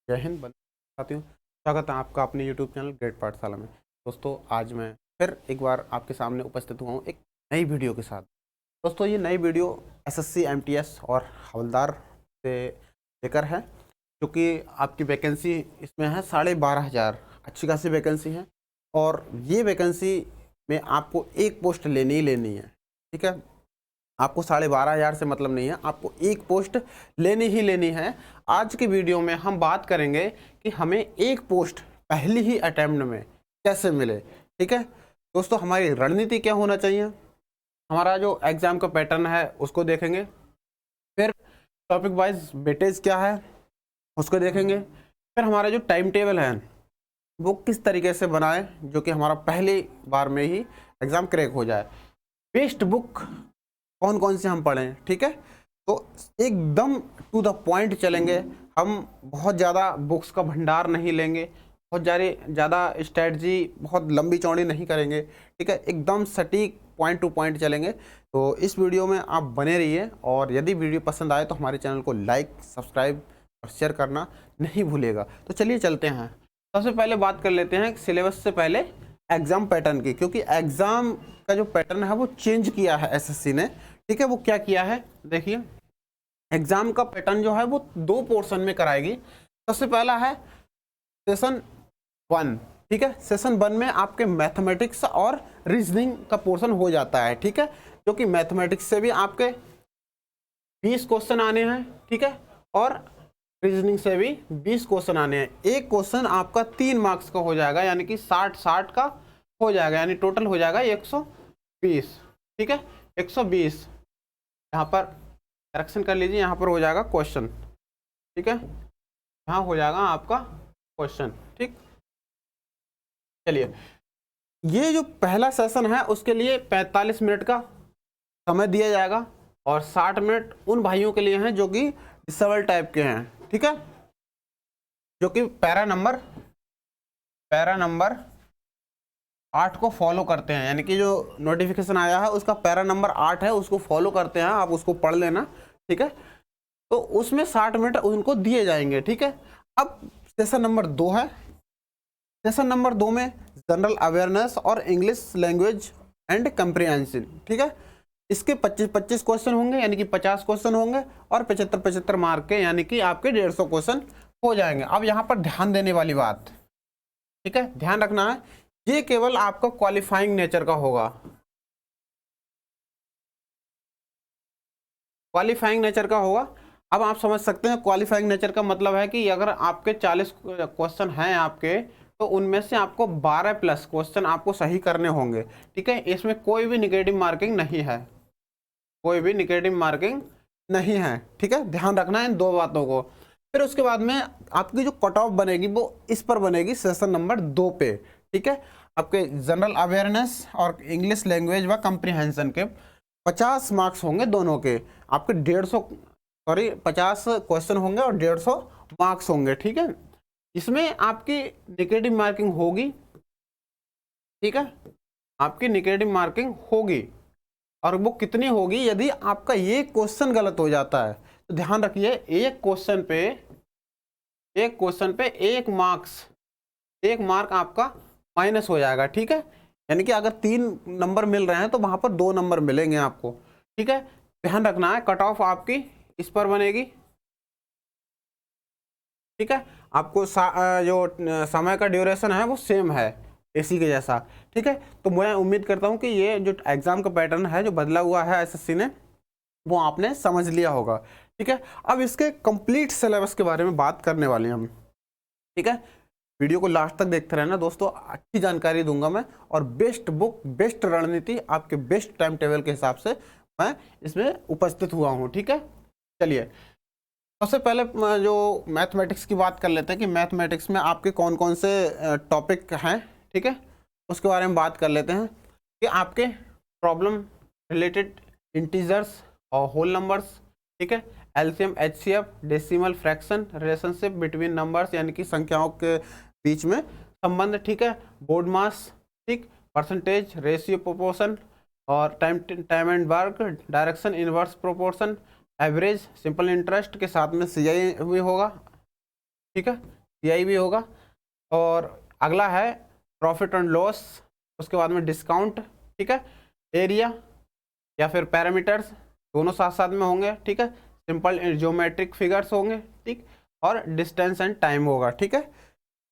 जय हिंद साथियों। स्वागत है आपका अपने यूट्यूब चैनल ग्रेड पाठशाला में। दोस्तों, आज मैं फिर एक बार आपके सामने उपस्थित हुआ हूँ एक नई वीडियो के साथ। दोस्तों, ये नई वीडियो एसएससी एमटीएस और हवलदार से लेकर है, जो कि आपकी वैकेंसी इसमें है 12,500। अच्छी खासी वैकेंसी है और ये वैकेंसी में आपको एक पोस्ट लेनी ही लेनी है। ठीक है, आपको 12,500 से मतलब नहीं है, आपको एक पोस्ट लेनी ही लेनी है। आज की वीडियो में हम बात करेंगे कि हमें एक पोस्ट पहली ही अटेम्प्ट में कैसे मिले। ठीक है दोस्तों, हमारी रणनीति क्या होना चाहिए, हमारा जो एग्जाम का पैटर्न है उसको देखेंगे, फिर टॉपिक वाइज वेटेज क्या है उसको देखेंगे, फिर हमारा जो टाइम टेबल है वो किस तरीके से बनाए जो कि हमारा पहली बार में ही एग्ज़ाम क्रैक हो जाए। बेस्ट बुक कौन कौन से हम पढ़ें। ठीक है, तो एकदम टू द पॉइंट चलेंगे। हम बहुत ज़्यादा बुक्स का भंडार नहीं लेंगे, बहुत ज़्यादा स्ट्रेटजी बहुत लंबी चौड़ी नहीं करेंगे। ठीक है, एकदम सटीक पॉइंट टू पॉइंट चलेंगे। तो इस वीडियो में आप बने रहिए और यदि वीडियो पसंद आए तो हमारे चैनल को लाइक, सब्सक्राइब और शेयर करना नहीं भूलिएगा। तो चलिए चलते हैं। सबसे पहले बात कर लेते हैं सिलेबस से पहले एग्ज़ाम पैटर्न की, क्योंकि एग्ज़ाम का जो पैटर्न है वो चेंज किया है एसएससी ने। ठीक है, वो क्या किया है देखिए, एग्जाम का पैटर्न जो है वो 2 पोर्शन में कराएगी। सबसे पहला है सेशन 1। ठीक है, सेशन 1 में आपके मैथमेटिक्स और रीजनिंग का पोर्शन हो जाता है। ठीक है, जो कि मैथमेटिक्स से भी आपके 20 क्वेश्चन आने हैं। ठीक है, और रीजनिंग से भी 20 क्वेश्चन आने हैं। एक क्वेश्चन आपका 3 मार्क्स का हो जाएगा, यानी कि 60 का हो जाएगा, यानी टोटल हो जाएगा 120। ठीक है, 120 यहाँ पर करेक्शन कर लीजिए, यहाँ पर हो जाएगा क्वेश्चन। ठीक है, यहाँ हो जाएगा आपका क्वेश्चन। ठीक, चलिए, ये जो पहला सेशन है उसके लिए 45 मिनट का समय दिया जाएगा और 60 मिनट उन भाइयों के लिए हैं जो कि डिसेबल टाइप के हैं। ठीक है, जो कि पैरा नंबर 8 को फॉलो करते हैं, यानी कि जो नोटिफिकेशन आया है उसका पैरा नंबर 8 है, उसको फॉलो करते हैं, आप उसको पढ़ लेना। ठीक है, तो उसमें 60 मिनट उनको दिए जाएंगे। ठीक है, अब सेशन नंबर 2 है। सेशन नंबर 2 में जनरल अवेयरनेस और इंग्लिश लैंग्वेज एंड कंप्रिहेंशन। ठीक है, इसके 25 क्वेश्चन होंगे, यानी कि 50 क्वेश्चन होंगे और 75 मार्क के, यानी कि आपके 150 क्वेश्चन हो जाएंगे। अब यहाँ पर ध्यान देने वाली बात, ठीक है, ध्यान रखना है, ये केवल आपका क्वालिफाइंग नेचर का होगा। क्वालिफाइंग नेचर का होगा। अब आप समझ सकते हैं क्वालिफाइंग नेचर का मतलब है कि अगर आपके 40 क्वेश्चन हैं आपके, तो उनमें से आपको 12 प्लस क्वेश्चन आपको सही करने होंगे। ठीक है, इसमें कोई भी निगेटिव मार्किंग नहीं है, कोई भी निगेटिव मार्किंग नहीं है। ठीक है, ध्यान रखना है इन 2 बातों को। फिर उसके बाद में आपकी जो कट ऑफ बनेगी वो इस पर बनेगी, सेशन नंबर 2 पे। ठीक है, आपके जनरल अवेयरनेस और इंग्लिश लैंग्वेज व कंप्रीहेंशन के 50 मार्क्स होंगे दोनों के। आपके 50 क्वेश्चन होंगे और 150 मार्क्स होंगे। ठीक है, इसमें आपकी निगेटिव मार्किंग होगी। ठीक है, आपकी निगेटिव मार्किंग होगी और वो कितनी होगी, यदि आपका ये क्वेश्चन गलत हो जाता है तो ध्यान रखिए, एक क्वेश्चन पे एक मार्क आपका माइनस हो जाएगा। ठीक है, यानी कि अगर 3 नंबर मिल रहे हैं तो वहां पर 2 नंबर मिलेंगे आपको। ठीक है, ध्यान रखना है, कट ऑफ आपकी इस पर बनेगी। ठीक है, आपको जो समय का ड्यूरेशन है वो सेम है एसी के जैसा। ठीक है, तो मैं उम्मीद करता हूँ कि ये जो एग्जाम का पैटर्न है जो बदला हुआ है एसएससी ने, वो आपने समझ लिया होगा। ठीक है, अब इसके कंप्लीट सिलेबस के बारे में बात करने वाले हैं हम। ठीक है, वीडियो को लास्ट तक देखते रहना दोस्तों, अच्छी जानकारी दूंगा मैं और बेस्ट बुक, बेस्ट रणनीति, आपके बेस्ट टाइम टेबल के हिसाब से मैं इसमें उपस्थित हुआ हूँ। ठीक है, चलिए, सबसे पहले जो मैथमेटिक्स की बात कर लेते हैं कि मैथमेटिक्स में आपके कौन कौन से टॉपिक हैं। ठीक है, उसके बारे में बात कर लेते हैं कि आपके प्रॉब्लम रिलेटेड इंटीजर्स और होल नंबर्स। ठीक है, LCM, HCF, decimal, fraction, relationship between numbers, यानी कि संख्याओं के बीच में संबंध। ठीक है, बोर्ड मास, ठीक, परसेंटेज, रेशियो, प्रोपोर्शन और time and work, direction, inverse proportion, average, simple interest के साथ में सीआई भी होगा। ठीक है, CI भी होगा। और अगला है प्रॉफिट एंड लॉस, उसके बाद में डिस्काउंट, ठीक है, एरिया या फिर पैरामीटर्स, दोनों साथ साथ में होंगे, ठीक है, सिंपल ज्योमेट्रिक फिगर्स होंगे, ठीक, और डिस्टेंस एंड टाइम होगा, ठीक है,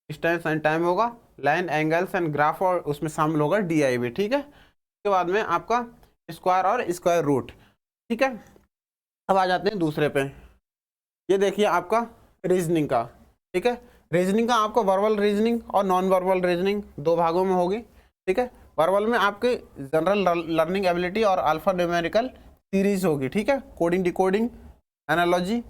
डिस्टेंस एंड टाइम होगा, लाइन एंगल्स एंड ग्राफ, और उसमें शामिल होगा DI भी, ठीक है। उसके बाद में आपका स्क्वायर और स्क्वायर रूट, ठीक है। अब आ जाते हैं दूसरे पे, ये देखिए आपका रीजनिंग का, ठीक है। रीजनिंग का आपको वर्बल रीजनिंग और नॉन वर्बल रीजनिंग दो भागों में होगी, ठीक है। वर्बल में आपके जनरल लर्निंग एबिलिटी और अल्फा न्यूमेरिकल सीरीज होगी, ठीक है, कोडिंग डिकोडिंग एनालॉजी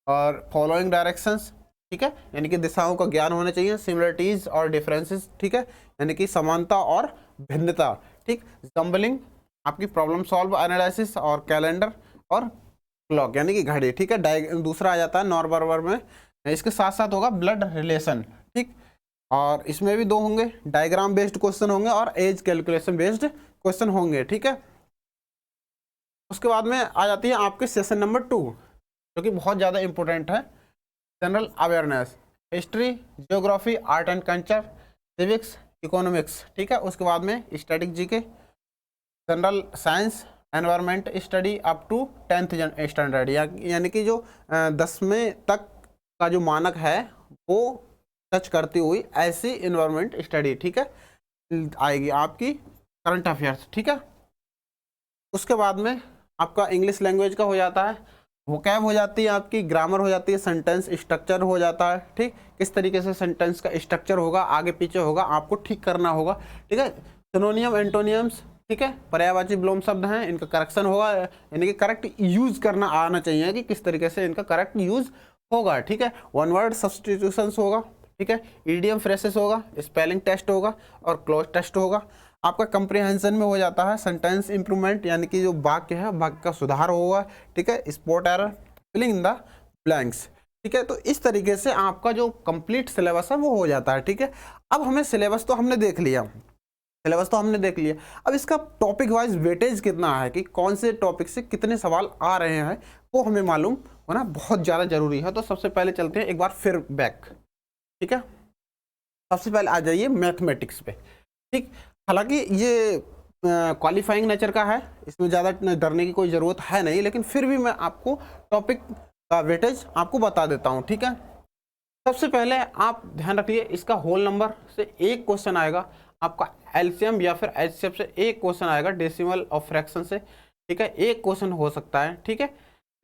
और फॉलोइंग डायरेक्शंस, ठीक है, यानी कि दिशाओं का ज्ञान होना चाहिए, सिमिलरिटीज और डिफरेंसेस, ठीक है, यानी कि समानता और भिन्नता, ठीक, जम्बलिंग आपकी प्रॉब्लम सॉल्व एनालिसिस, और कैलेंडर और क्लॉक यानी कि घड़ी, ठीक है। दूसरा आ जाता है नॉन वर्बल में, इसके साथ साथ होगा ब्लड रिलेशन, ठीक, और इसमें भी दो होंगे, डायग्राम बेस्ड क्वेश्चन होंगे और एज कैलकुलेशन बेस्ड क्वेश्चन होंगे, ठीक है। उसके बाद में आ जाती है आपके सेशन नंबर 2, जो कि बहुत ज़्यादा इंपॉर्टेंट है, general awareness, history, geography, art and culture, civics, economics, ठीक है। उसके बाद में static GK, general science, environment study up to 10th standard, यानी कि जो 10वें तक का जो मानक है वो टच करती हुई ऐसी एनवायरनमेंट स्टडी, ठीक है, आएगी आपकी करंट अफेयर्स, ठीक है। उसके बाद में आपका इंग्लिश लैंग्वेज का हो जाता है, वोकैब हो जाती है आपकी, ग्रामर हो जाती है, सेंटेंस स्ट्रक्चर हो जाता है, ठीक, किस तरीके से सेंटेंस का स्ट्रक्चर होगा, आगे पीछे होगा, आपको ठीक करना होगा, ठीक है। सिनोनियम, एंटोनियम्स, ठीक है, पर्यायवाची विलोम शब्द हैं, इनका करेक्शन होगा, यानी कि करेक्ट यूज करना आना चाहिए कि किस तरीके से इनका करेक्ट यूज होगा, ठीक है। वन वर्ड सब्स्टिट्यूशंस होगा, ठीक है, ईडियम फ्रेसेस होगा, स्पेलिंग टेस्ट होगा और क्लोज टेस्ट होगा। आपका कंप्रीहेंशन में हो जाता है सेंटेंस इंप्रूवमेंट, यानी कि जो वाक्य है वाक्य का सुधार होगा, ठीक है, spot error, filling in the blanks, ठीक है। तो इस तरीके से आपका जो कंप्लीट सिलेबस है वो हो जाता है, ठीक है। अब हमें सिलेबस तो हमने देख लिया, अब इसका टॉपिक वाइज वेटेज कितना है कि कौन से टॉपिक से कितने सवाल आ रहे हैं वो हमें मालूम होना बहुत ज़्यादा जरूरी है। तो सबसे पहले चलते हैं एक बार फिर बैक, ठीक है। सबसे पहले आ जाइए मैथमेटिक्स पे, ठीक। हालांकि ये क्वालिफाइंग नेचर का है, इसमें ज़्यादा डरने की कोई ज़रूरत है नहीं, लेकिन फिर भी मैं आपको टॉपिक का वेटेज आपको बता देता हूँ, ठीक है। सबसे पहले आप ध्यान रखिए, इसका होल नंबर से एक क्वेश्चन आएगा, आपका एलसीएम या फिर एचसीएफ से एक क्वेश्चन आएगा, डेसिमल और फ्रैक्शन से, ठीक है, एक क्वेश्चन हो सकता है, ठीक है।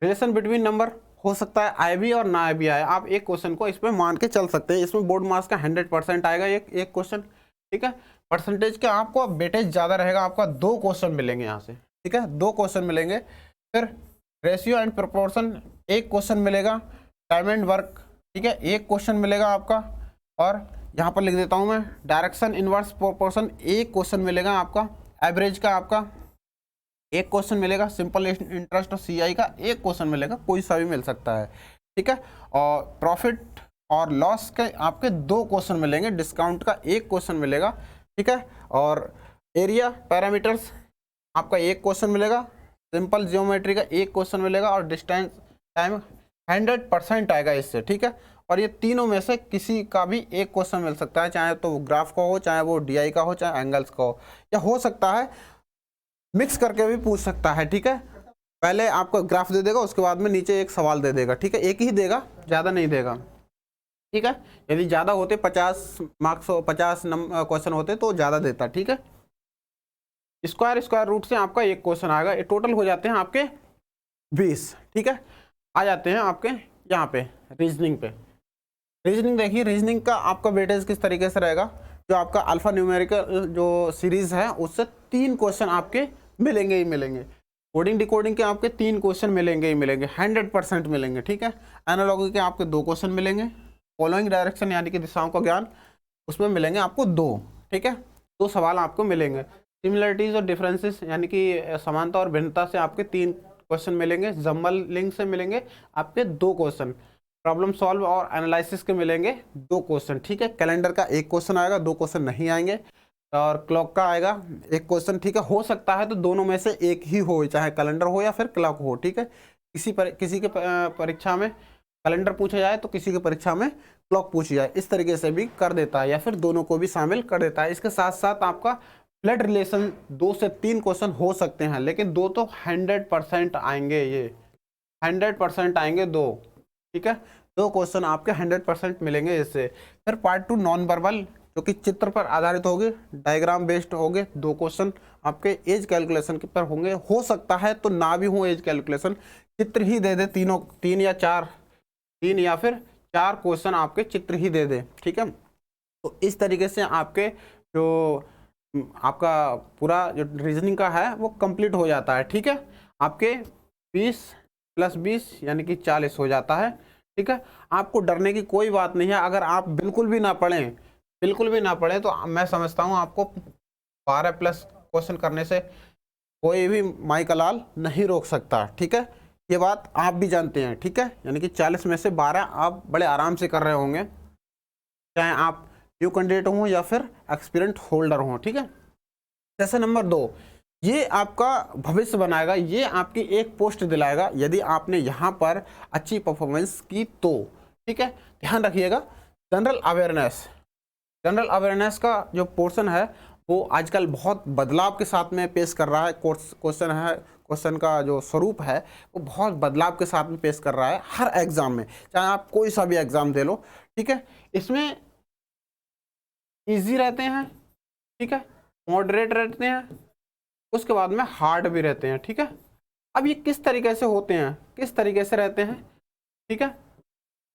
रिलेशन बिटवीन नंबर हो सकता है आए भी और ना आए भी आए, आप एक क्वेश्चन को इसमें मान के चल सकते हैं। इसमें बोर्ड मार्क्स का 100% आएगा एक क्वेश्चन, ठीक है। परसेंटेज का आपको वेटेज ज़्यादा रहेगा, आपका 2 क्वेश्चन मिलेंगे यहाँ से, ठीक है, 2 क्वेश्चन मिलेंगे। फिर रेशियो एंड प्रोपोर्शन एक क्वेश्चन मिलेगा, टाइम एंड वर्क, ठीक है, एक क्वेश्चन मिलेगा आपका, और यहाँ पर लिख देता हूँ मैं, डायरेक्शन इनवर्स प्रोपोर्शन एक क्वेश्चन मिलेगा आपका, एवरेज का आपका एक क्वेश्चन मिलेगा, सिंपल इंटरेस्ट और CI का एक क्वेश्चन मिलेगा, कोई सा भी मिल सकता है, ठीक है। और प्रॉफिट और लॉस के आपके 2 क्वेश्चन मिलेंगे, डिस्काउंट का एक क्वेश्चन मिलेगा, ठीक है। और एरिया पैरामीटर्स आपका एक क्वेश्चन मिलेगा, सिंपल जियोमेट्री का एक क्वेश्चन मिलेगा, और डिस्टेंस टाइम 100% आएगा इससे, ठीक है। और ये तीनों में से किसी का भी एक क्वेश्चन मिल सकता है, चाहे तो वो ग्राफ का हो, चाहे वो DI का हो, चाहे एंगल्स का हो, या हो सकता है मिक्स करके भी पूछ सकता है, ठीक है। पहले आपको ग्राफ दे देगा, उसके बाद में नीचे एक सवाल दे देगा, ठीक है, एक ही देगा, ज़्यादा नहीं देगा, ठीक है। यदि ज़्यादा होते 50 मार्क्स 50 क्वेश्चन होते तो ज़्यादा देता, ठीक है। स्क्वायर रूट से आपका एक क्वेश्चन आएगा, ये टोटल हो जाते हैं आपके 20, ठीक है। आ जाते हैं आपके यहाँ पे रीजनिंग पे। रीजनिंग देखिए, रीजनिंग का आपका वेटेज किस तरीके से रहेगा, जो आपका अल्फा न्यूमेरिकल जो सीरीज है उससे 3 क्वेश्चन आपके मिलेंगे ही मिलेंगे, कोडिंग डिकोडिंग के आपके 3 क्वेश्चन मिलेंगे ही मिलेंगे, 100% मिलेंगे, ठीक है। एनालॉजी के आपके 2 क्वेश्चन मिलेंगे, फॉलोइंग डायरेक्शन यानी कि दिशाओं का ज्ञान उसमें मिलेंगे आपको 2, ठीक है, 2 सवाल आपको मिलेंगे। सिमिलरिटीज और डिफरेंसेस यानी कि समानता और भिन्नता से आपके 3 क्वेश्चन मिलेंगे, जम्बल लिंक से मिलेंगे आपके 2 क्वेश्चन, प्रॉब्लम सॉल्व और एनालिसिस के मिलेंगे 2 क्वेश्चन, ठीक है। कैलेंडर का एक क्वेश्चन आएगा, 2 क्वेश्चन नहीं आएंगे, और क्लॉक का आएगा एक क्वेश्चन, ठीक है। हो सकता है तो दोनों में से एक ही हो, चाहे कैलेंडर हो या फिर क्लॉक हो, ठीक है। किसी के परीक्षा में कैलेंडर पूछा जाए तो किसी की परीक्षा में क्लॉक पूछी जाए, इस तरीके से भी कर देता है, या फिर दोनों को भी शामिल कर देता है। इसके साथ साथ आपका ब्लड रिलेशन 2 से 3 क्वेश्चन हो सकते हैं, लेकिन 2 तो 100% आएंगे, ये 100% आएंगे 2, ठीक है। 2 क्वेश्चन आपके 100% मिलेंगे इससे। फिर पार्ट 2 नॉन वर्बल, जो कि चित्र पर आधारित होगी, डायग्राम बेस्ड होंगे, 2 क्वेश्चन आपके एज कैलकुलेशन के पर होंगे। हो सकता है तो ना भी हो एज कैलकुलेशन, चित्र ही दे दे, 3 या 4 क्वेश्चन आपके चित्र ही दे दे, ठीक है। तो इस तरीके से आपके जो आपका पूरा जो रीजनिंग का है वो कंप्लीट हो जाता है, ठीक है। आपके 20 + 20 यानी कि 40 हो जाता है, ठीक है। आपको डरने की कोई बात नहीं है। अगर आप बिल्कुल भी ना पढ़ें तो मैं समझता हूँ आपको 12+ क्वेश्चन करने से कोई भी माई का लाल नहीं रोक सकता, ठीक है। ये बात आप भी जानते हैं, ठीक है। यानी कि 40 में से 12 आप बड़े आराम से कर रहे होंगे, चाहे आप न्यू कैंडिडेट हो या फिर एक्सपीरियंस होल्डर हो, ठीक है। सेशन नंबर 2, ये आपका भविष्य बनाएगा, ये आपकी एक पोस्ट दिलाएगा यदि आपने यहाँ पर अच्छी परफॉर्मेंस की तो, ठीक है। ध्यान रखिएगा, जनरल अवेयरनेस का जो पोर्शन है वो आजकल बहुत बदलाव के साथ में पेश कर रहा है। क्वेश्चन का जो स्वरूप है वो बहुत बदलाव के साथ में पेश कर रहा है हर एग्जाम में, चाहे आप कोई सा भी एग्जाम दे लो, ठीक है। इसमें इजी रहते हैं, ठीक है, मॉडरेट रहते हैं, उसके बाद में हार्ड भी रहते हैं, ठीक है। अब ये किस तरीके से होते हैं, किस तरीके से रहते हैं, ठीक है।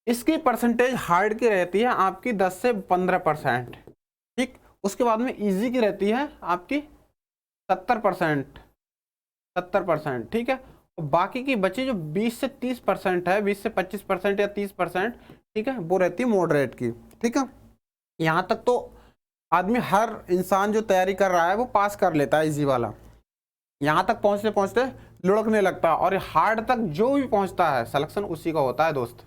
इसकी परसेंटेज हार्ड की रहती है आपकी 10 से 15%, ठीक। उसके बाद में इजी की रहती है आपकी 70%, ठीक है। और बाकी की बची जो 20 से 30% है, 20 से 25% या 30%, ठीक है, वो रहती है मॉडरेट की, ठीक है। यहाँ तक तो आदमी, हर इंसान जो तैयारी कर रहा है वो पास कर लेता है इजी वाला, यहाँ तक पहुँचते पहुँचते लुढ़कने लगता है, और हार्ड तक जो भी पहुँचता है सिलेक्शन उसी का होता है दोस्त।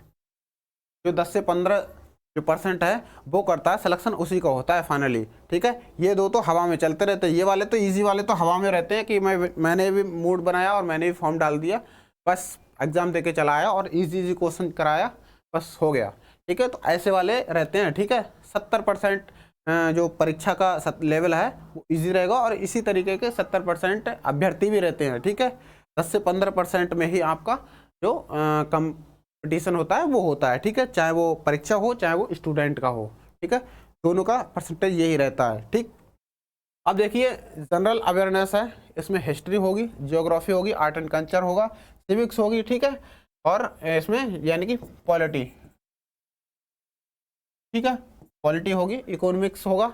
जो 10 से 15 जो % है वो करता है, सिलेक्शन उसी का होता है फाइनली, ठीक है। ये 2 तो हवा में चलते रहते हैं, ये वाले तो इजी वाले तो हवा में रहते हैं कि मैंने भी मूड बनाया और मैंने भी फॉर्म डाल दिया, बस एग्जाम दे के चला आया और इजी क्वेश्चन कराया, बस हो गया, ठीक है। तो ऐसे वाले रहते हैं, ठीक है। 70% जो परीक्षा का लेवल है वो इजी रहेगा, और इसी तरीके के 70% अभ्यर्थी भी रहते हैं, ठीक है। 10 से 15% में ही आपका जो कंपटीशन होता है वो होता है, ठीक है। चाहे वो परीक्षा हो चाहे वो स्टूडेंट का हो, ठीक है, दोनों का परसेंटेज यही रहता है, ठीक। अब देखिए, जनरल अवेयरनेस है, इसमें हिस्ट्री होगी, जियोग्राफी होगी, आर्ट एंड कल्चर होगा, सिविक्स होगी, ठीक है, और इसमें यानी कि पॉलिटी, ठीक है, पॉलिटी होगी, इकोनॉमिक्स होगा।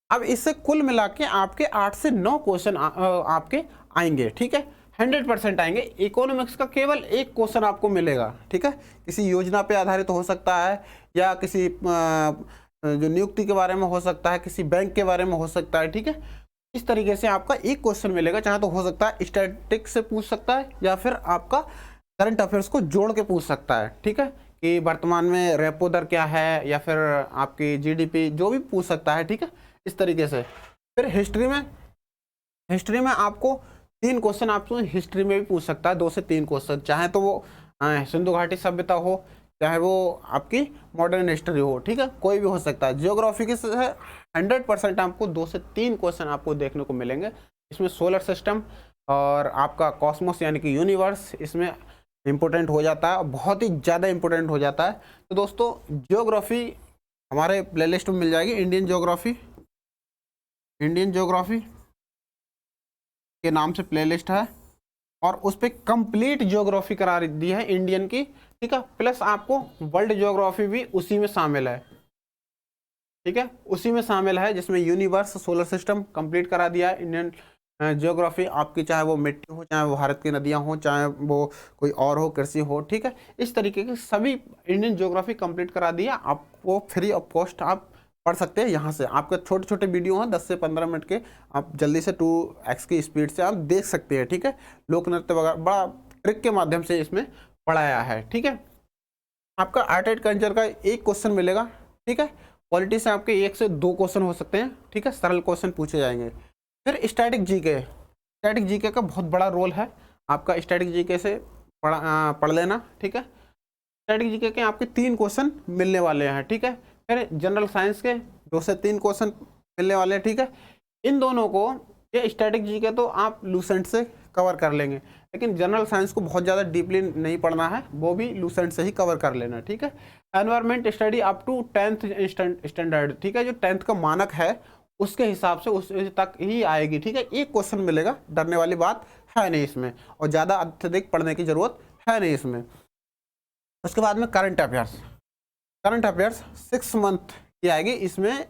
अब इससे कुल मिला के आपके 8 से 9 क्वेश्चन आपके आएंगे, ठीक है, 100% आएंगे। इकोनॉमिक्स का केवल 1 क्वेश्चन आपको मिलेगा, ठीक है। किसी योजना पे आधारित हो सकता है, या किसी जो नियुक्ति के बारे में हो सकता है, किसी बैंक के बारे में हो सकता है, ठीक है। इस तरीके से आपका 1 क्वेश्चन मिलेगा, चाहे तो हो सकता है स्टैटिस्टिक्स से पूछ सकता है, या फिर आपका करंट अफेयर्स को जोड़ के पूछ सकता है, ठीक है, कि वर्तमान में रेपो दर क्या है, या फिर आपकी जीडीपी, जो भी पूछ सकता है, ठीक है, इस तरीके से। फिर हिस्ट्री में आपको 3 क्वेश्चन आपको हिस्ट्री में भी पूछ सकता है, 2 से 3 क्वेश्चन, चाहे तो वो सिंधु घाटी सभ्यता हो, चाहे वो आपकी मॉडर्न हिस्ट्री हो, ठीक है, कोई भी हो सकता है। जियोग्राफी के 100% आपको 2 से 3 क्वेश्चन आपको देखने को मिलेंगे। इसमें सोलर सिस्टम और आपका कॉस्मोस यानी कि यूनिवर्स इसमें इम्पोर्टेंट हो जाता है, और बहुत ही ज़्यादा इम्पोर्टेंट हो जाता है। तो दोस्तों, जियोग्राफी हमारे प्लेलिस्ट में मिल जाएगी, इंडियन ज्योग्राफी के नाम से प्लेलिस्ट है, और उस पर कंप्लीट ज्योग्राफी करा दी है इंडियन की, ठीक है। प्लस आपको वर्ल्ड ज्योग्राफी भी उसी में शामिल है, ठीक है, उसी में शामिल है, जिसमें यूनिवर्स, सोलर सिस्टम कंप्लीट करा दिया है। इंडियन ज्योग्राफी आपकी, चाहे वो मिट्टी हो, चाहे वो भारत की नदियां हो, चाहे वो कोई और हो, कृषि हो, ठीक है, इस तरीके के सभी इंडियन ज्योग्राफी कंप्लीट करा दिया। आपको फ्री ऑफ कॉस्ट आप पढ़ सकते हैं यहाँ से। आपके छोटे छोटे वीडियो हैं 10 से 15 मिनट के, आप जल्दी से 2x की स्पीड से आप देख सकते हैं, ठीक है। लोक नृत्य वगैरह बड़ा ट्रिक के माध्यम से इसमें पढ़ाया है, ठीक है। आपका आर्ट एंड कल्चर का 1 क्वेश्चन मिलेगा, ठीक है। पॉलिटी से आपके 1 से 2 क्वेश्चन हो सकते हैं, ठीक है, सरल क्वेश्चन पूछे जाएंगे। फिर स्टैटिक जीके का बहुत बड़ा रोल है, आपका स्टैटिक जीके से पढ़ लेना, ठीक है। स्टैटिक जीके के आपके 3 क्वेश्चन मिलने वाले हैं, ठीक है। फिर जनरल साइंस के 2 से 3 क्वेश्चन मिलने वाले हैं, ठीक है। इन दोनों को, ये स्टैटिक जीके तो आप लूसेंट से कवर कर लेंगे, लेकिन जनरल साइंस को बहुत ज़्यादा डीपली नहीं पढ़ना है, वो भी लूसेंट से ही कवर कर लेना, ठीक है। Environment study up to 10th standard, ठीक है, जो 10th का मानक है उसके हिसाब से उस तक ही आएगी, ठीक है। एक क्वेश्चन मिलेगा, डरने वाली बात है नहीं इसमें, और ज़्यादा अत्यधिक पढ़ने की जरूरत है नहीं इसमें। उसके बाद में करंट अफेयर्स 6 मंथ की आएगी, इसमें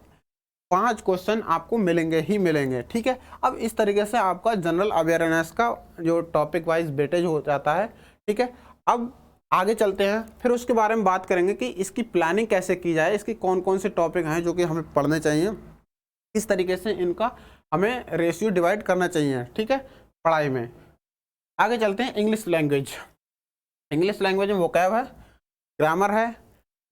5 क्वेश्चन आपको मिलेंगे ही मिलेंगे, ठीक है। अब इस तरीके से आपका जनरल अवेयरनेस का जो टॉपिक वाइज वेटेज हो जाता है, ठीक है। अब आगे चलते हैं, फिर उसके बारे में बात करेंगे कि इसकी प्लानिंग कैसे की जाए, इसकी कौन कौन से टॉपिक हैं जो कि हमें पढ़ने चाहिए, किस तरीके से इनका हमें रेशियो डिवाइड करना चाहिए, ठीक है, पढ़ाई में। आगे चलते हैं इंग्लिश लैंग्वेज में वोकैब है, ग्रामर है।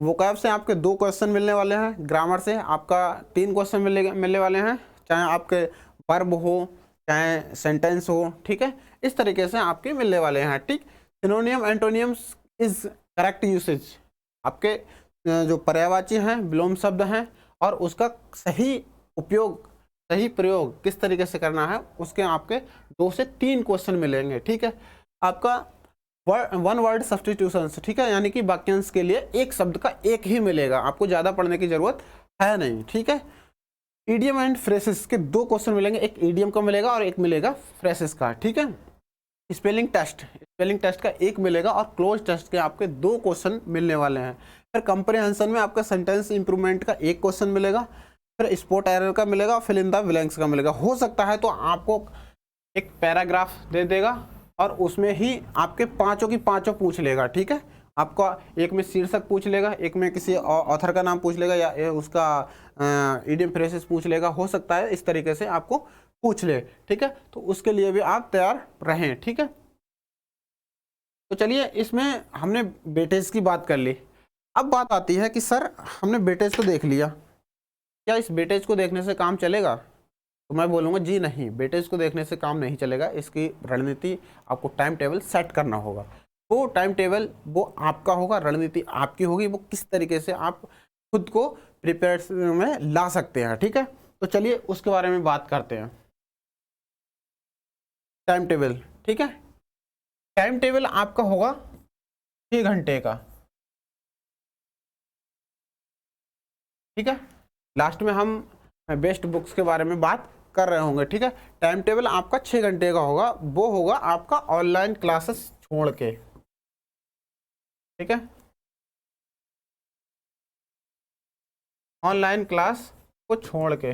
वोकैब से आपके 2 क्वेश्चन मिलने वाले हैं, ग्रामर से आपका 3 क्वेश्चन मिलने वाले हैं, चाहे आपके वर्ब हो चाहे सेंटेंस हो, ठीक है, इस तरीके से आपके मिलने वाले हैं, ठीक। सिनोनियम एंटोनियम्स इज करेक्ट यूसेज, आपके जो पर्यायवाची हैं, विलोम शब्द हैं, और उसका सही उपयोग, सही प्रयोग किस तरीके से करना है, उसके आपके 2 से 3 क्वेश्चन मिलेंगे, ठीक है। आपका 1 वर्ड सब्स्टिट्यूशन, ठीक है, यानी कि वाक्यांश के लिए एक शब्द का एक ही मिलेगा, आपको ज़्यादा पढ़ने की जरूरत है नहीं, ठीक है। ईडियम एंड फ्रेसेस के 2 क्वेश्चन मिलेंगे, एक ईडियम का मिलेगा और एक मिलेगा फ्रेसेस का, ठीक है। स्पेलिंग टेस्ट का एक मिलेगा, और क्लोज टेस्ट के आपके 2 क्वेश्चन मिलने वाले हैं। फिर कंप्रिहेंशन में आपका सेंटेंस इंप्रूवमेंट का 1 क्वेश्चन मिलेगा, फिर स्पॉट एरर का मिलेगा, फिल इन द ब्लैंक्स का मिलेगा। हो सकता है तो आपको एक पैराग्राफ दे देगा और उसमें ही आपके 5 की 5 पूछ लेगा, ठीक है। आपका एक में शीर्षक पूछ लेगा, एक में किसी ऑथर का नाम पूछ लेगा, या उसका इडियम फ्रेसेस पूछ लेगा, हो सकता है इस तरीके से आपको पूछ ले, ठीक है। तो उसके लिए भी आप तैयार रहें, ठीक है। तो चलिए, इसमें हमने वेटेज की बात कर ली। अब बात आती है कि सर हमने वेटेज को देख लिया, क्या इस वेटेज को देखने से काम चलेगा? तो मैं बोलूँगा जी नहीं, वेटेज को देखने से काम नहीं चलेगा। इसकी रणनीति, आपको टाइम टेबल सेट करना होगा। वो टाइम टेबल वो आपका होगा, रणनीति आपकी होगी, वो किस तरीके से आप खुद को प्रिपेयर में ला सकते हैं, ठीक है। तो चलिए उसके बारे में बात करते हैं। टाइम टेबल, ठीक है, टाइम टेबल आपका होगा 6 घंटे का, ठीक है। लास्ट में हम बेस्ट बुक्स के बारे में बात कर रहे होंगे, ठीक है। टाइम टेबल आपका 6 घंटे का होगा, वो होगा आपका ऑनलाइन क्लासेस छोड़ के, ठीक है। ऑनलाइन क्लास को छोड़ के,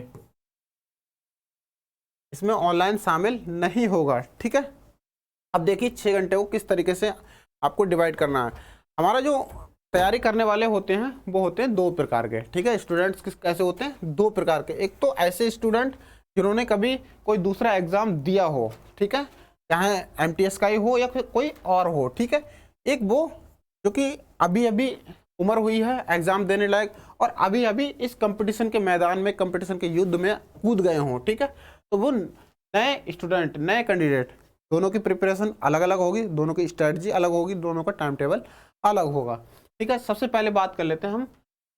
इसमें ऑनलाइन शामिल नहीं होगा, ठीक है। अब देखिए 6 घंटे को किस तरीके से आपको डिवाइड करना है। हमारा जो तैयारी करने वाले होते हैं वो होते हैं 2 प्रकार के, ठीक है। स्टूडेंट्स कैसे होते हैं? 2 प्रकार के। एक तो ऐसे स्टूडेंट जिन्होंने कभी कोई दूसरा एग्जाम दिया हो, ठीक है, चाहे एमटीएस का ही हो या फिर कोई और हो, ठीक है। एक वो जो कि अभी अभी उम्र हुई है एग्जाम देने लायक, और अभी अभी इस कंपटीशन के मैदान में, कंपटीशन के युद्ध में कूद गए हों, ठीक है। तो वो नए स्टूडेंट, नए कैंडिडेट, दोनों की प्रिपरेशन अलग अलग होगी, दोनों की स्ट्रेटजी अलग होगी, दोनों का टाइम टेबल अलग होगा, ठीक है। सबसे पहले बात कर लेते हैं हम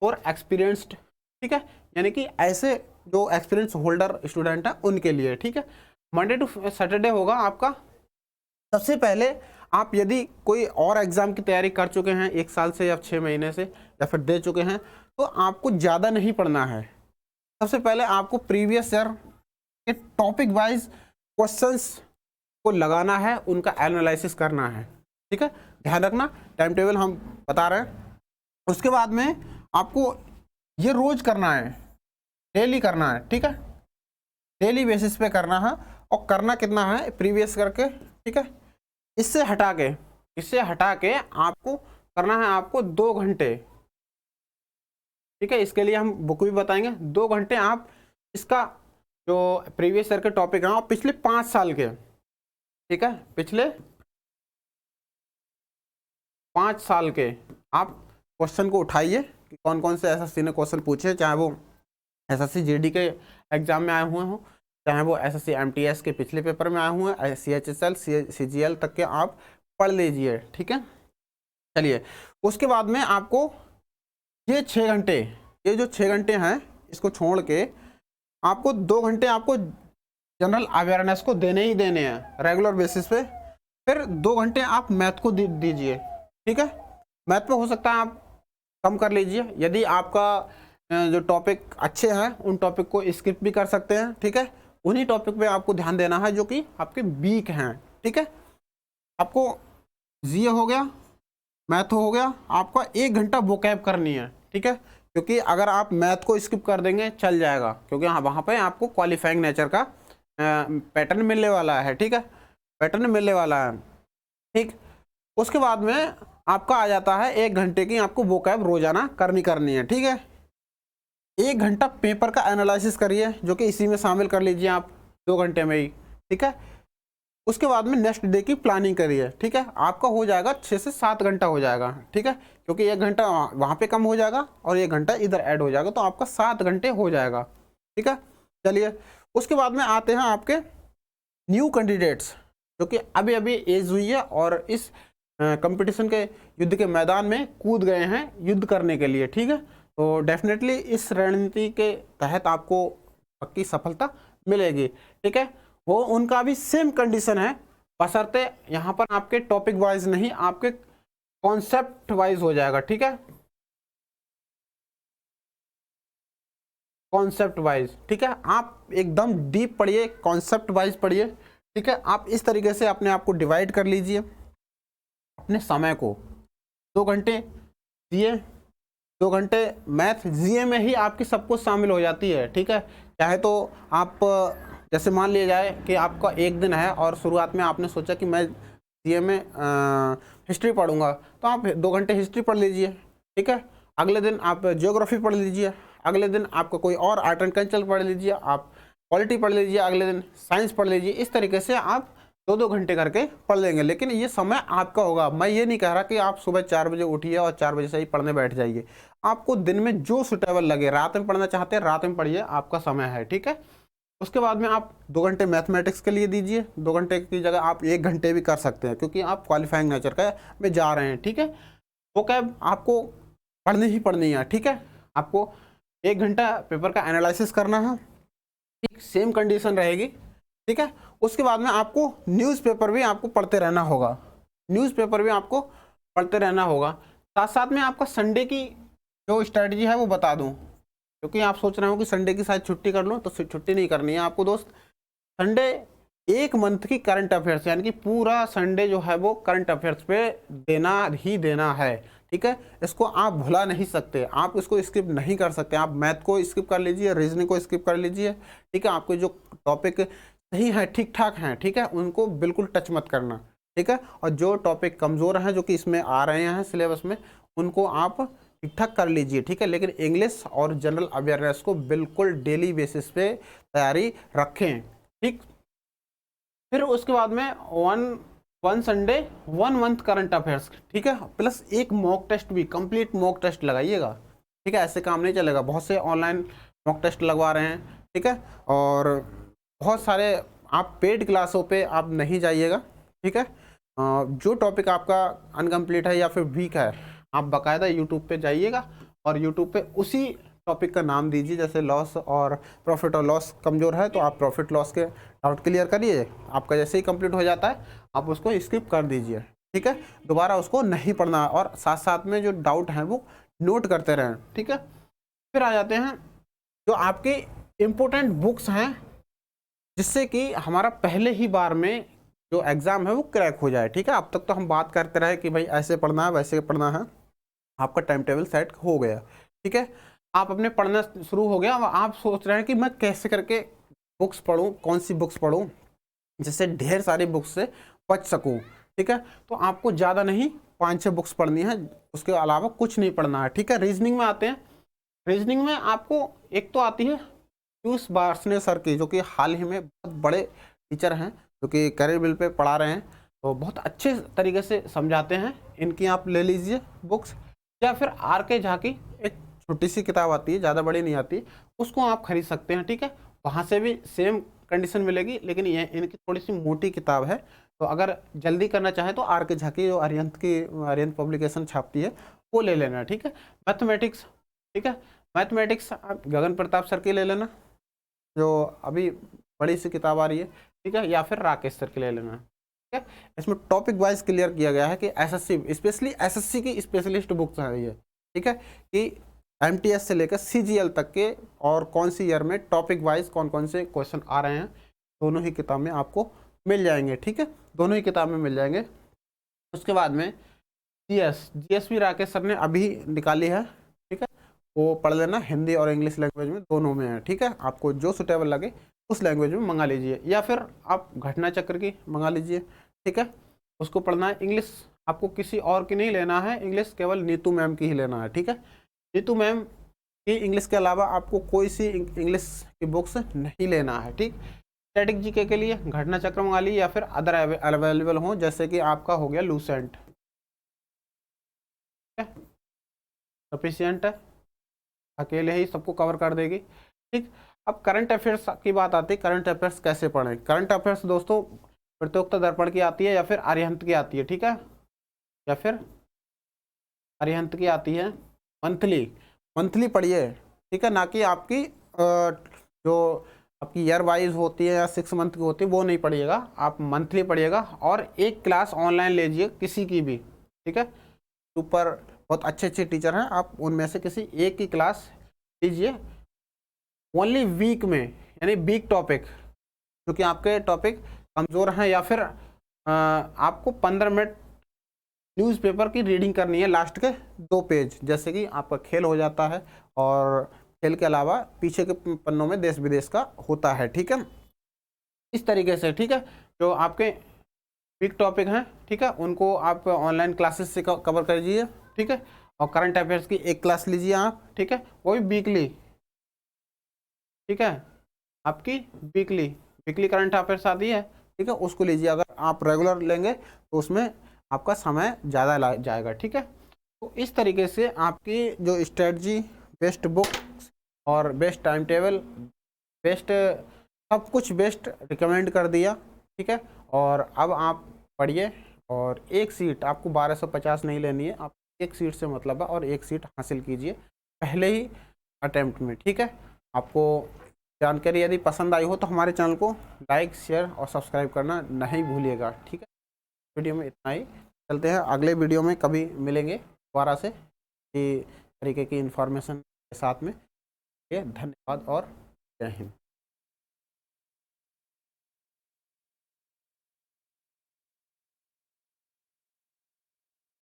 फॉर एक्सपीरियंस्ड, ठीक है, यानी कि ऐसे जो एक्सपीरियंस होल्डर स्टूडेंट है उनके लिए, ठीक है। मंडे टू सैटरडे होगा आपका। सबसे पहले आप यदि कोई और एग्जाम की तैयारी कर चुके हैं 1 साल से या 6 महीने से, या फिर दे चुके हैं, तो आपको ज़्यादा नहीं पढ़ना है। सबसे पहले आपको प्रीवियस ईयर के टॉपिक वाइज क्वेश्चंस को लगाना है, उनका एनालिसिस करना है, ठीक है। ध्यान रखना, टाइम टेबल हम बता रहे हैं। उसके बाद में आपको ये रोज करना है, डेली करना है, ठीक है, डेली बेसिस पे करना है। और करना कितना है? प्रीवियस करके, ठीक है। इससे हटा के आपको करना है आपको 2 घंटे, ठीक है। इसके लिए हम बुक भी बताएंगे। 2 घंटे आप इसका जो प्रीवियस ईयर के टॉपिक हैं और पिछले 5 साल के, ठीक है, पिछले 5 साल के आप क्वेश्चन को उठाइए कि कौन कौन से एसएससी ने क्वेश्चन पूछे, चाहे वो एसएससी जीडी के एग्जाम में आए हुए हों, चाहे वो एसएससी एमटीएस के पिछले पेपर में आए हुए हैं, सीएचएसएल सीजीएल तक के आप पढ़ लीजिए, ठीक है। चलिए, उसके बाद में आपको ये 6 घंटे, ये जो 6 घंटे हैं इसको छोड़ के आपको 2 घंटे आपको जनरल अवेयरनेस को देने ही देने हैं रेगुलर बेसिस पे। फिर 2 घंटे आप मैथ को दीजिए, ठीक है। मैथ में हो सकता है आप कम कर लीजिए, यदि आपका जो टॉपिक अच्छे हैं उन टॉपिक को स्किप भी कर सकते हैं, ठीक है। उन्हीं टॉपिक पे आपको ध्यान देना है जो कि आपके वीक हैं, ठीक है। आपको जीए हो गया, मैथ हो गया, आपका 1 घंटा वोकैब करनी है, ठीक है। क्योंकि अगर आप मैथ को स्किप कर देंगे चल जाएगा, क्योंकि वहाँ पे आपको क्वालिफाइंग नेचर का पैटर्न मिलने वाला है, ठीक है, पैटर्न मिलने वाला है, ठीक। उसके बाद में आपका आ जाता है 1 घंटे की आपको वोकैब रोजाना करनी है, ठीक है। 1 घंटा पेपर का एनालिसिस करिए, जो कि इसी में शामिल कर लीजिए आप 2 घंटे में ही, ठीक है। उसके बाद में नेक्स्ट डे की प्लानिंग करिए, ठीक है। आपका हो जाएगा 6 से 7 घंटा हो जाएगा, ठीक है, क्योंकि 1 घंटा वहाँ पे कम हो जाएगा और 1 घंटा इधर ऐड हो जाएगा, तो आपका 7 घंटे हो जाएगा, ठीक है। चलिए, उसके बाद में आते हैं आपके न्यू कैंडिडेट्स जो कि अभी अभी एज हुई है और इस कंपटीशन के युद्ध के मैदान में कूद गए हैं युद्ध करने के लिए, ठीक है। तो डेफिनेटली इस रणनीति के तहत आपको पक्की सफलता मिलेगी, ठीक है। वो उनका भी सेम कंडीशन है, बशर्ते यहाँ पर आपके टॉपिक वाइज नहीं, आपके कॉन्सेप्ट वाइज हो जाएगा, ठीक है, कॉन्सेप्ट वाइज, ठीक है। आप एकदम डीप पढ़िए, कॉन्सेप्ट वाइज पढ़िए, ठीक है। आप इस तरीके से अपने आप को डिवाइड कर लीजिए, अपने समय को 2 घंटे जीए, 2 घंटे मैथ, जीए में ही आपकी सब कुछ शामिल हो जाती है, ठीक है। चाहे तो आप जैसे मान लिया जाए कि आपका एक दिन है और शुरुआत में आपने सोचा कि मैं जीए में हिस्ट्री पढ़ूंगा, तो आप 2 घंटे हिस्ट्री पढ़ लीजिए, ठीक है। अगले दिन आप ज्योग्राफी पढ़ लीजिए, अगले दिन आपका कोई और आर्ट एंड कल्चर पढ़ लीजिए, आप पॉलिटी पढ़ लीजिए, अगले दिन साइंस पढ़ लीजिए। इस तरीके से आप 2-2 घंटे करके पढ़ लेंगे, लेकिन ये समय आपका होगा। मैं ये नहीं कह रहा कि आप सुबह 4 बजे उठिए और 4 बजे से ही पढ़ने बैठ जाइए। आपको दिन में जो सुटेबल लगे, रात में पढ़ना चाहते हैं रात में पढ़िए, आपका समय है, ठीक है। उसके बाद में आप 2 घंटे मैथमेटिक्स के लिए दीजिए, 2 घंटे की जगह आप 1 घंटे भी कर सकते हैं, क्योंकि आप क्वालिफाइंग नेचर का में जा रहे हैं, ठीक है। वो कैब आपको पढ़नी ही पढ़नी है, ठीक है। आपको 1 घंटा पेपर का एनालिसिस करना है, ठीक, सेम कंडीशन रहेगी, ठीक है। उसके बाद में आपको न्यूज़पेपर भी आपको पढ़ते रहना होगा, न्यूज़पेपर भी आपको पढ़ते रहना होगा। साथ साथ में आपका संडे की जो स्ट्रैटेजी है वो बता दूं, क्योंकि आप सोच रहे हो कि संडे की शायद छुट्टी कर लूं, तो छुट्टी नहीं करनी है आपको दोस्त। संडे 1 मंथ की करंट अफेयर्स, यानी कि पूरा संडे जो है वो करंट अफेयर्स पे देना ही देना है, ठीक है। इसको आप भुला नहीं सकते, आप इसको स्किप नहीं कर सकते। आप मैथ को स्किप कर लीजिए, रीजनिंग को स्किप कर लीजिए, ठीक है। आपके जो टॉपिक सही है, ठीक ठाक हैं, ठीक है, उनको बिल्कुल टच मत करना, ठीक है। और जो टॉपिक कमज़ोर हैं, जो कि इसमें आ रहे हैं सिलेबस में, उनको आप ठीक ठाक कर लीजिए, ठीक है। लेकिन इंग्लिश और जनरल अवेयरनेस को बिल्कुल डेली बेसिस पे तैयारी रखें, ठीक। फिर उसके बाद में one Sunday 1 month current affairs, ठीक है, प्लस एक मॉक टेस्ट भी, कंप्लीट मॉक टेस्ट लगाइएगा, ठीक है। ऐसे काम नहीं चलेगा, बहुत से ऑनलाइन मॉक टेस्ट लगवा रहे हैं, ठीक है। और बहुत सारे आप पेड क्लासों पे आप नहीं जाइएगा, ठीक है। जो टॉपिक आपका अनकम्प्लीट है या फिर वीक है, आप बाकायदा यूट्यूब पे जाइएगा और यूट्यूब पे उसी टॉपिक का नाम दीजिए। जैसे लॉस और प्रॉफिट और लॉस कमज़ोर है तो आप प्रॉफिट लॉस के डाउट क्लियर करिए, आपका जैसे ही कंप्लीट हो जाता है आप उसको स्किप कर दीजिए, ठीक है। दोबारा उसको नहीं पढ़ना, और साथ साथ में जो डाउट हैं वो नोट करते रहें, ठीक है। फिर आ जाते हैं जो आपके इम्पोर्टेंट बुक्स हैं, जिससे कि हमारा पहले ही बार में जो एग्ज़ाम है वो क्रैक हो जाए, ठीक है। अब तक तो हम बात करते रहे कि भाई ऐसे पढ़ना है वैसे पढ़ना है, आपका टाइम टेबल सेट हो गया, ठीक है। आप अपने पढ़ना शुरू हो गया, आप सोच रहे हैं कि मैं कैसे करके बुक्स पढूं, कौन सी बुक्स पढूं जिससे ढेर सारी बुक्स से बच सकूं, ठीक है। तो आपको ज़्यादा नहीं 5-6 बुक्स पढ़नी है, उसके अलावा कुछ नहीं पढ़ना है, ठीक है। रीजनिंग में आते हैं, रीजनिंग में आपको एक तो आती है पीयूष बार्सने सर की, जो कि हाल ही में बहुत बड़े टीचर हैं, जो कि करियर बिल पे पढ़ा रहे हैं, तो बहुत अच्छे तरीके से समझाते हैं। इनकी आप ले लीजिए बुक्स, या फिर आर.के. झा की एक छोटी सी किताब आती है, ज़्यादा बड़ी नहीं आती, उसको आप खरीद सकते हैं, ठीक है। वहाँ से भी सेम कंडीशन मिलेगी, लेकिन ये इनकी थोड़ी सी मोटी किताब है, तो अगर जल्दी करना चाहें तो आर के झा की जो अरिहंत पब्लिकेशन छापती है वो ले लेना, ठीक है। मैथमेटिक्स, ठीक है, मैथमेटिक्स आप गगन प्रताप सर की ले लेना, जो अभी बड़ी सी किताब आ रही है, ठीक है, या फिर राकेश सर की ले लेना, ठीक है। इसमें टॉपिक वाइज क्लियर किया गया है कि एसएससी, स्पेशली एसएससी की स्पेशलिस्ट बुक्स है ये, ठीक है, कि एमटीएस से लेकर सीजीएल तक के और कौन सी ईयर में टॉपिक वाइज कौन कौन से क्वेश्चन आ रहे हैं, दोनों ही किताब में आपको मिल जाएंगे, ठीक है, दोनों ही किताब में मिल जाएंगे। उसके बाद में जीएस भी राकेश सर ने अभी निकाली है, ठीक है, वो पढ़ लेना, हिंदी और इंग्लिश लैंग्वेज में दोनों में है, ठीक है। आपको जो सुटेबल लगे उस लैंग्वेज में मंगा लीजिए, या फिर आप घटना चक्र की मंगा लीजिए, ठीक है, उसको पढ़ना है। इंग्लिश आपको किसी और की नहीं लेना है, इंग्लिश केवल नीतू मैम की ही लेना है, ठीक है। नीतू मैम की इंग्लिश के अलावा आपको कोई सी इंग्लिश की बुक्स नहीं लेना है, ठीक। स्टैटिक जीके के लिए घटना चक्र मंगा ली, या फिर अदर अवेलेबल हो, जैसे कि आपका हो गया लूसेंट, सफिशियंट है, अकेले ही सबको कवर कर देगी, ठीक। अब करंट अफेयर्स की बात आती है, करंट अफेयर्स कैसे पढ़ें। करंट अफेयर्स दोस्तों प्रतियोगिता दर्पण की आती है, या फिर अरिहंत की आती है, ठीक है, या फिर अरिहंत की आती है मंथली पढ़िए, ठीक है, ना कि आपकी जो आपकी ईयर वाइज होती है या 6 मंथ की होती है वो नहीं पढ़िएगा, आप मंथली पढ़िएगा। और एक क्लास ऑनलाइन लीजिए किसी की भी, ठीक है, ऊपर बहुत अच्छे अच्छे टीचर हैं, आप उनमें से किसी एक की क्लास लीजिए ओनली वीक में, यानी वीक टॉपिक, क्योंकि आपके टॉपिक कमज़ोर हैं, या फिर आपको 15 मिनट न्यूज़पेपर की रीडिंग करनी है, लास्ट के 2 पेज, जैसे कि आपका खेल हो जाता है, और खेल के अलावा पीछे के पन्नों में देश विदेश का होता है, ठीक है, इस तरीके से, ठीक है। जो आपके वीक टॉपिक हैं, ठीक है, उनको आप ऑनलाइन क्लासेस से कवर कर लीजिए, ठीक है। और करंट अफेयर्स की एक क्लास लीजिए आप, ठीक है, वो भी वीकली, ठीक है, आपकी वीकली करंट अफेयर्स आती है, ठीक है, उसको लीजिए। अगर आप रेगुलर लेंगे तो उसमें आपका समय ज़्यादा जाएगा, ठीक है। तो इस तरीके से आपकी जो स्ट्रेटजी, बेस्ट बुक और बेस्ट टाइम टेबल, बेस्ट सब कुछ बेस्ट रिकमेंड कर दिया, ठीक है। और अब आप पढ़िए, और एक सीट आपको 1250 नहीं लेनी है, आप एक सीट से मतलब है, और एक सीट हासिल कीजिए पहले ही अटेम्प्ट में, ठीक है। आपको जानकारी यदि पसंद आई हो तो हमारे चैनल को लाइक, शेयर और सब्सक्राइब करना नहीं भूलिएगा, ठीक है। वीडियो में इतना ही, चलते हैं अगले वीडियो में, कभी मिलेंगे दोबारा से इसी तरीके की इन्फॉर्मेशन के साथ में। धन्यवाद और जय हिंद।